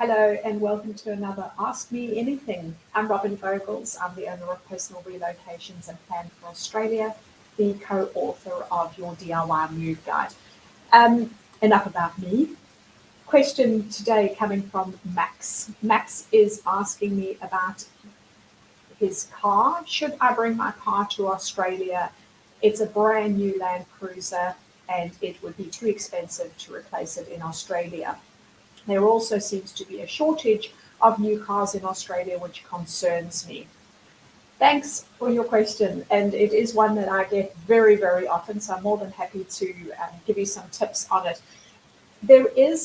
Hello and welcome to another Ask Me Anything. I'm Robyn Vogels. I'm the owner of Personal Relocations and Plan for Australia, the co-author of your DIY Move Guide. Enough about me. Question today coming from Max. Max is asking me about his car. Should I bring my car to Australia? It's a brand new Land Cruiser and it would be too expensive to replace it in Australia. There also seems to be a shortage of new cars in Australia, which concerns me. Thanks for your question, and it is one that I get very, very often, so I'm more than happy to give you some tips on it.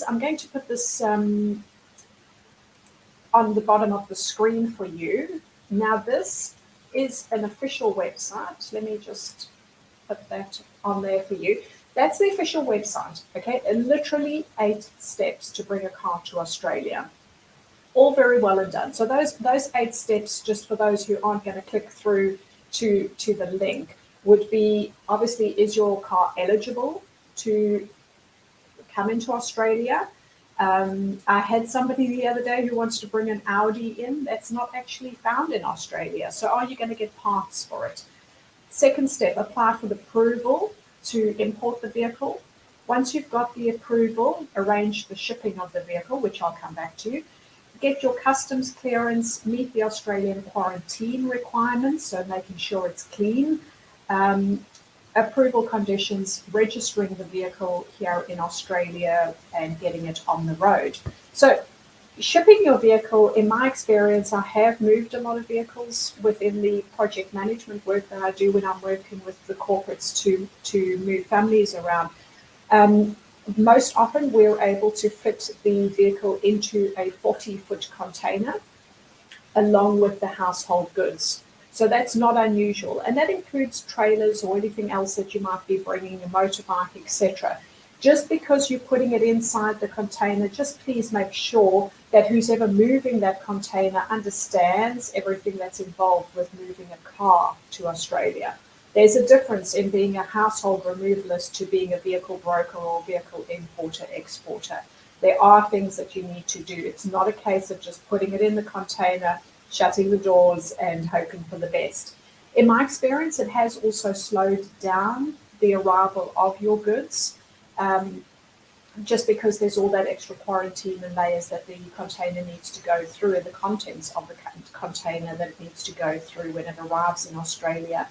I'm going to put this on the bottom of the screen for you. Now, this is an official website. Let me just put that on there for you. That's the official website, okay? And literally 8 steps to bring a car to Australia. All very well and done. So those 8 steps, just for those who aren't going to click through to the link, would be, obviously, is your car eligible to come into Australia? I had somebody the other day who wants to bring an Audi in. That's not actually found in Australia. So are you going to get parts for it? Second step, apply for the approval to import the vehicle. Once you've got the approval, arrange the shipping of the vehicle, which I'll come back to. Get your customs clearance, meet the Australian quarantine requirements, so making sure it's clean. Approval conditions, registering the vehicle here in Australia and getting it on the road. So shipping your vehicle, in my experience, I have moved a lot of vehicles within the project management work that I do when I'm working with the corporates to move families around. Most often we're able to fit the vehicle into a 40-foot container along with the household goods. So that's not unusual. And that includes trailers or anything else that you might be bringing, a motorbike, etc. Just because you're putting it inside the container, just please make sure that who's ever moving that container understands everything that's involved with moving a car to Australia. There's a difference in being a household removalist to being a vehicle broker or vehicle importer, exporter. There are things that you need to do. It's not a case of just putting it in the container, shutting the doors and hoping for the best. In my experience, it has also slowed down the arrival of your goods. Just because there's all that extra quarantine and layers that the container needs to go through and the contents of the container that it needs to go through when it arrives in Australia.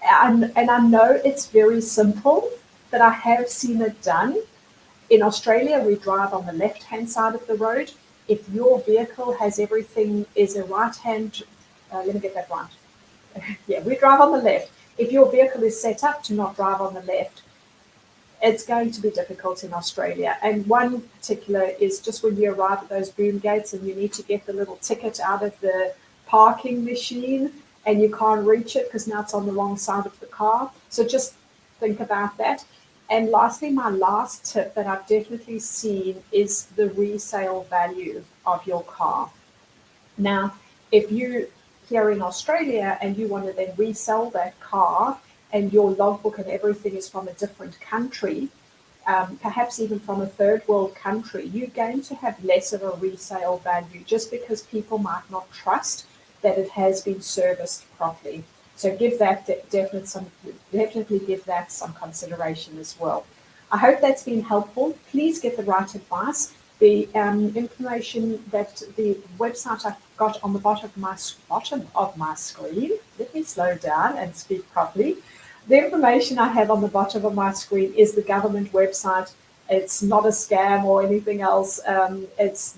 And I know it's very simple, but I have seen it done. In Australia, we drive on the left-hand side of the road. If your vehicle has everything, is a right-hand, let me get that right. Yeah, we drive on the left. If your vehicle is set up to not drive on the left, it's going to be difficult in Australia. And one particular is just when you arrive at those boom gates and you need to get the little ticket out of the parking machine and you can't reach it because now it's on the wrong side of the car. So just think about that. And lastly, my last tip that I've definitely seen is the resale value of your car. Now, if you're here in Australia and you want to then resell that car and your logbook and everything is from a different country, perhaps even from a third world country, you're going to have less of a resale value just because people might not trust that it has been serviced properly. So give that definitely give that some consideration as well. I hope that's been helpful. Please get the right advice. The information that the website I've got on the bottom of my screen. Let me slow down and speak properly. The information I have on the bottom of my screen is the government website. It's not a scam or anything else. It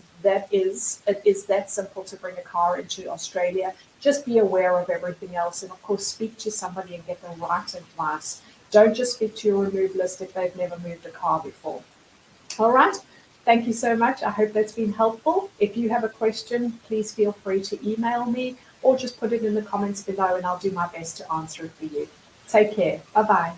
is that simple to bring a car into Australia. Just be aware of everything else and, of course, speak to somebody and get the right advice. Don't just speak to your removalist if they've never moved a car before. All right. Thank you so much. I hope that's been helpful. If you have a question, please feel free to email me or just put it in the comments below and I'll do my best to answer it for you. Take care. Bye-bye.